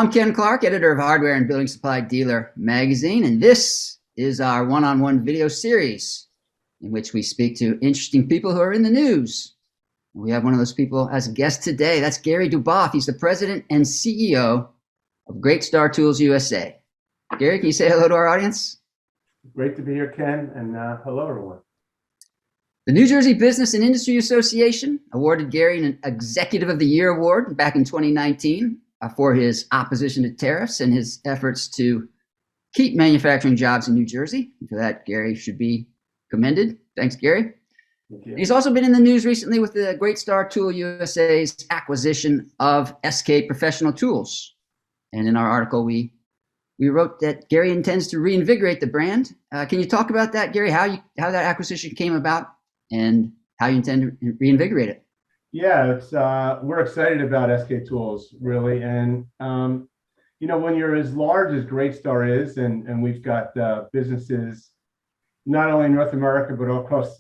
I'm Ken Clark, editor of Hardware and Building Supply Dealer magazine, and this is our one-on-one video series in which we speak to interesting people who are in the news. We have one of those people as a guest today. That's Gary DuBoff. He's the president and CEO of GreatStar Tools USA. Gary, can you say hello to our audience? Great to be here, Ken, and hello, everyone. The New Jersey Business and Industry Association awarded Gary an Executive of the Year award back in 2019 for his opposition to tariffs and his efforts to keep manufacturing jobs in New Jersey. For that, Gary should be commended. Thanks, Gary. Thank you. He's also been in the news recently with the GreatStar Tool USA's acquisition of SK Professional Tools. And in our article, we wrote that Gary intends to reinvigorate the brand. Can you talk about that, Gary, how that acquisition came about and how you intend to reinvigorate it? Yeah, we're excited about SK Tools, really. And, when you're as large as GreatStar is, and we've got businesses not only in North America, but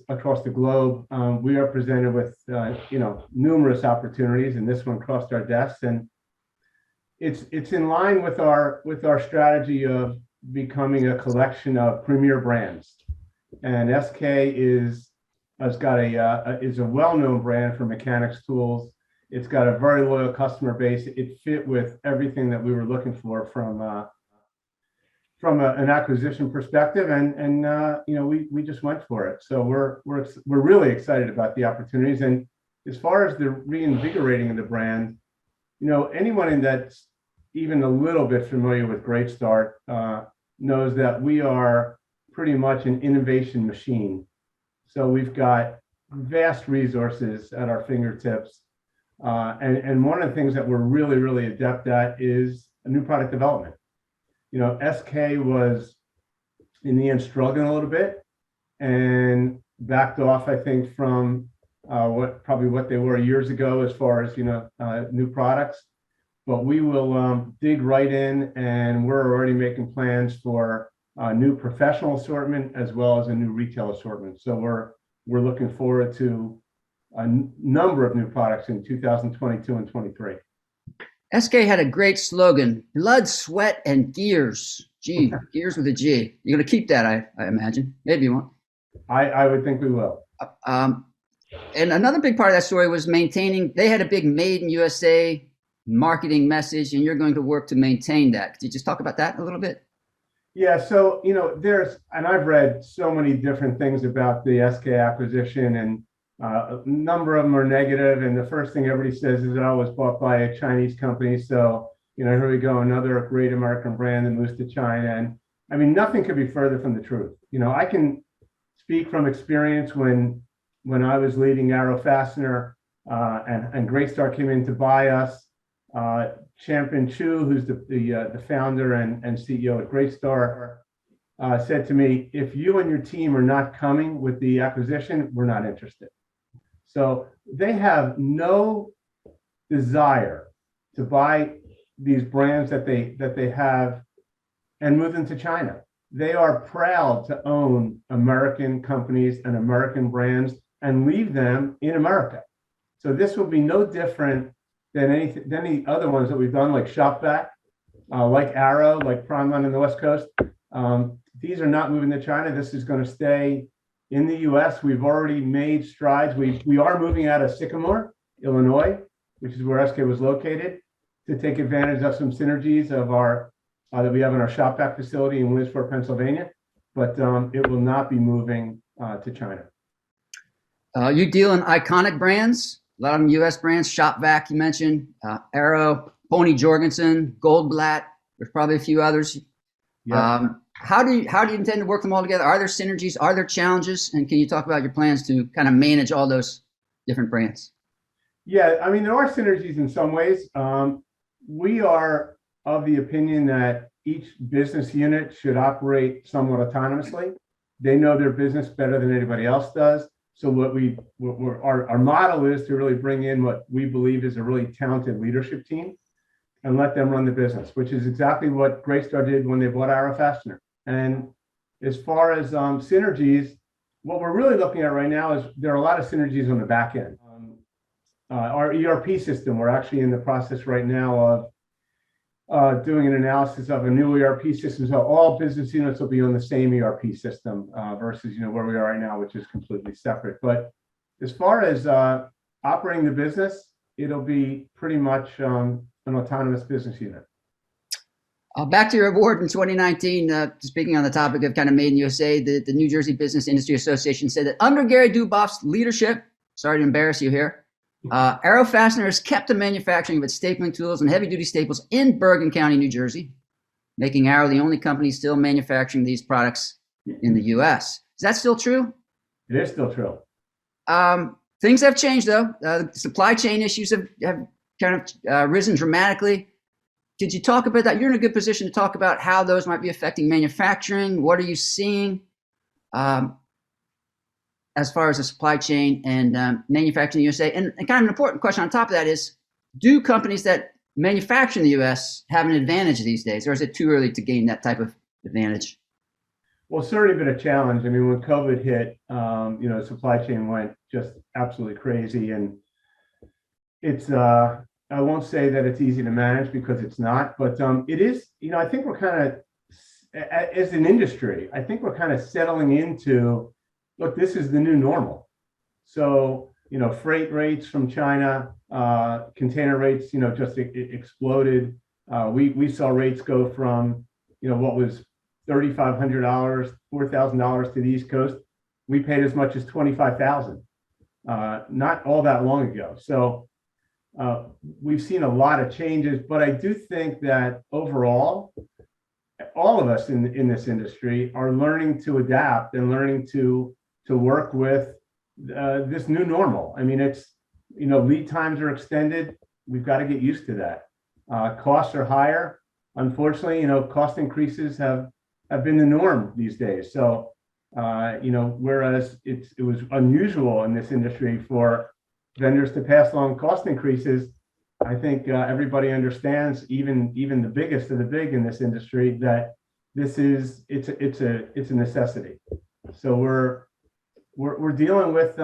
across the globe, we are presented with, numerous opportunities, and this one crossed our desks. And it's in line with our strategy of becoming a collection of premier brands. And SK is a well-known brand for mechanics tools. It's got a very loyal customer base. It fit with everything that we were looking for from an acquisition perspective, and we just went for it. So we're really excited about the opportunities. And as far as the reinvigorating of the brand, anyone that's even a little bit familiar with GreatStar knows that we are pretty much an innovation machine. So we've got vast resources at our fingertips. And one of the things that we're really, really adept at is new product development. SK was in the end struggling a little bit and backed off, I think, from what they were years ago as far as, new products. But we will dig right in, and we're already making plans for a new professional assortment as well as a new retail assortment. So we're looking forward to a number of new products in 2022 and 23. SK had a great slogan: blood, sweat, and gears. Gears with a G. You're going to keep that, I imagine. Maybe you won't. I would think we will. And another big part of that story was maintaining. They had a big Made in USA marketing message, and you're going to work to maintain that. Could you just talk about that a little bit? Yeah, so I've read so many different things about the SK acquisition, and a number of them are negative. And the first thing everybody says is, "Oh, it was bought by a Chinese company." So here we go, another great American brand that moves to China. And I mean, nothing could be further from the truth. I can speak from experience when I was leading Arrow Fastener, and GreatStar came in to buy us. Champion Chu, who's the founder and CEO at GreatStar, said to me, "If you and your team are not coming with the acquisition, we're not interested." So they have no desire to buy these brands that they have and move them to China. They are proud to own American companies and American brands and leave them in America. So this will be no different than any other ones that we've done, like Shopvac, like Arrow, like Primeline on the West Coast. These are not moving to China. This is going to stay in the U.S. We've already made strides. We are moving out of Sycamore, Illinois, which is where SK was located, to take advantage of some synergies of that we have in our Shopvac facility in Williamsport, Pennsylvania. But it will not be moving to China. You deal in iconic brands. A lot of them U.S. brands. Shopvac, you mentioned, Arrow, Pony Jorgensen, Goldblatt. There's probably a few others. Yeah. How do you intend to work them all together? Are there synergies? Are there challenges? And can you talk about your plans to kind of manage all those different brands? Yeah, I mean, there are synergies in some ways. We are of the opinion that each business unit should operate somewhat autonomously. They know their business better than anybody else does. So our model is to really bring in what we believe is a really talented leadership team and let them run the business, which is exactly what GreatStar did when they bought Arrow Fastener. And as far as synergies, what we're really looking at right now is there are a lot of synergies on the back end. Our ERP system, we're actually in the process right now of doing an analysis of a new ERP system. So all business units will be on the same ERP system versus, where we are right now, which is completely separate. But as far as operating the business, it'll be pretty much an autonomous business unit. Back to your award in 2019, speaking on the topic of kind of made in USA, the New Jersey Business Industry Association said that under Gary DuBoff's leadership, sorry to embarrass you here, Arrow Fasteners kept the manufacturing of its stapling tools and heavy-duty staples in Bergen County, New Jersey, making Arrow the only company still manufacturing these products in the U.S. Is that still true? It is still true. Things have changed, though. Supply chain issues have kind of risen dramatically. Could you talk about that? You're in a good position to talk about how those might be affecting manufacturing. What are you seeing as far as the supply chain and manufacturing in the USA? And kind of an important question on top of that is, do companies that manufacture in the US have an advantage these days, or is it too early to gain that type of advantage? Well, it's certainly been a challenge. I mean, when COVID hit, supply chain went just absolutely crazy. And it's, I won't say that it's easy to manage because it's not, but it is, I think we're kind of, as an industry, I think we're kind of settling into, look, this is the new normal. So, freight rates from China, container rates, just exploded. We saw rates go from, what was $3,500, $4,000 to the East Coast. We paid as much as $25,000, not all that long ago. So we've seen a lot of changes, but I do think that overall, all of us in this industry are learning to adapt and learning to work with this new normal. I mean, it's, lead times are extended. We've got to get used to that. Costs are higher. Unfortunately, cost increases have been the norm these days. So, whereas it was unusual in this industry for vendors to pass along cost increases, I think everybody understands, even the biggest of the big in this industry, that it's a necessity. So we're dealing with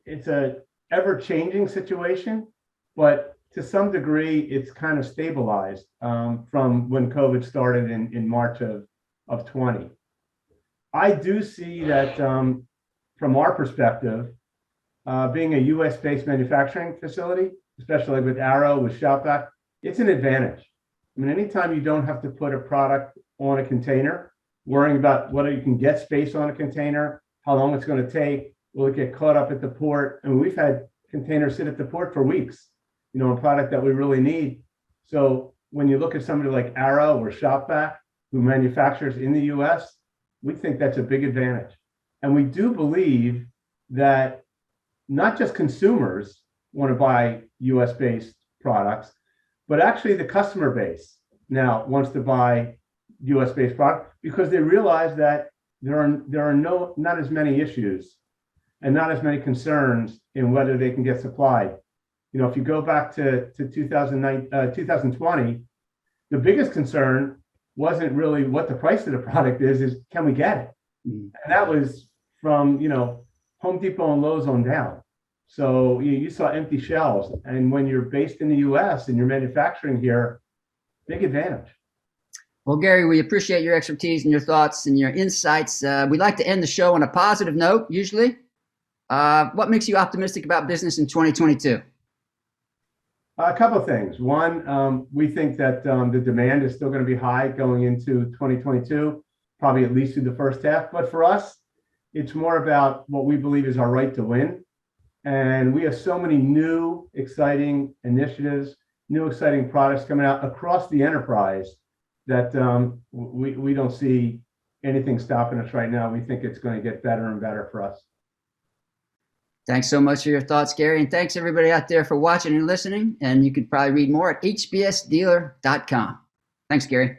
it's a ever-changing situation, but to some degree it's kind of stabilized from when COVID started in March of 20. I do see that from our perspective, being a US-based manufacturing facility, especially with Arrow, with Shopback, it's an advantage. I mean, anytime you don't have to put a product on a container, worrying about whether you can get space on a container, how long it's going to take, will it get caught up at the port? And we've had containers sit at the port for weeks, a product that we really need. So when you look at somebody like Arrow or Shopback, who manufactures in the US, we think that's a big advantage. And we do believe that not just consumers want to buy US-based products, but actually the customer base now wants to buy US-based products because they realize that there are not as many issues and not as many concerns in whether they can get supplied. If you go back to 2020, the biggest concern wasn't really what the price of the product is can we get it? And that was from, Home Depot and Lowe's on down. So you saw empty shelves. And when you're based in the US and you're manufacturing here, big advantage. Well, Gary, we appreciate your expertise and your thoughts and your insights. We like to end the show on a positive note, usually. What makes you optimistic about business in 2022? A couple of things. One, we think that the demand is still going to be high going into 2022, probably at least through the first half. But for us, it's more about what we believe is our right to win. And we have so many new, exciting initiatives, new, exciting products coming out across the enterprise that we don't see anything stopping us right now. We think it's going to get better and better for us. Thanks so much for your thoughts, Gary. And thanks everybody out there for watching and listening. And you can probably read more at HBSDealer.com. Thanks, Gary.